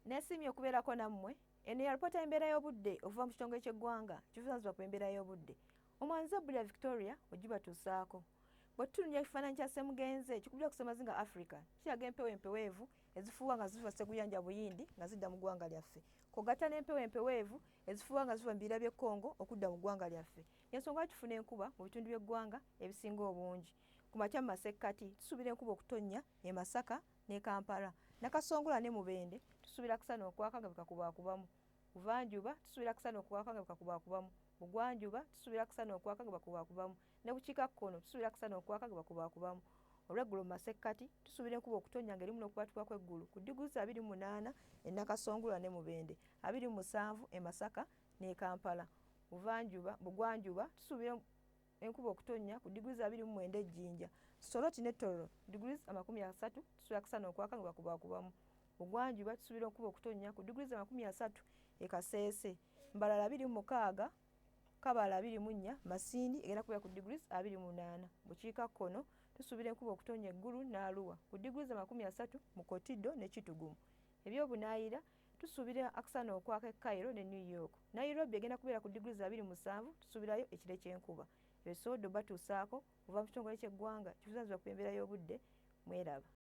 Nesimye okubeerako nammwe. Eno ya alipoota y'embeera y'obudde okuva mu kitongole ky'eggwanga kivunaanyizibwa ku embeera y'obudde. Omwanza Bulya Victoria ogibatuusaako. Bwe tutunulira ekifaananyi kya Ssemugenzi ekikubira ku Ssemazinga Africa kiraga empewo empeweevu ezifuuwa nga ziva Sseguyanja Buyindi nga zidda mu ggwanga lyaffe. Kw'ogatta n'empewo empeweevu ezifuuwa nga ziva mu bibira by'e Congo okudda mu ggwanga lyaffe. Y'ensonga lwaki tufuna enkuba mu bitundu by'eggwanga ebisinga obungi. Ku makya mu masekkati tusuubira enkuba okutonnya e Masaka ne Kampala. Nakasongola ne Mubende tusuubira kusana okwaka nga bikakubaakubamu. Buvanjuba tusuubira kusana okwaka nga bikakubaakubamu. Bugwanjuba tusuubira kusana okwaka nga bakubaakubamu. Ne bukiikakkono tusuubira kusana okwaka nga bakubaakubamu. Olw'eggulo mu masekkati tusuubira enkuba okutonnya ng'erimu n'okubwatuka kw'eggulu ku diguli 28 e Nakasongola ne Mubende, 27 e Masaka ne Kampala. Bugwanjuba tusuubira enkuba okutonnya ku diguli 29 e Jjinja. Soroti ne Tororo diguli 30 tusuubira kusana okwaka nga bakubaakubamu. Bugwanjuba tusuubira enkuba okutonnya ku diguli 30 e Kaseese. Mbarara 26, Kabala 24, Masindi egenda kubeera ku diguli 28. Bukiikakkono tusuubira enkuba okutonnya eggulu n'Arua ku diguli 30 mu Kotido ne Kitugumu. Ebyobunaayira tusuubira akusana okwaka e Cairo ne New York. Nairobi egenda kubeera ku diguli 27, tusuubirayo ekire ky'enkuba. Ebisobodde batuusaako okuva mu kitongole ky'eggwanga kivunaanyizibwa ku embeera y'obudde. Mweraba.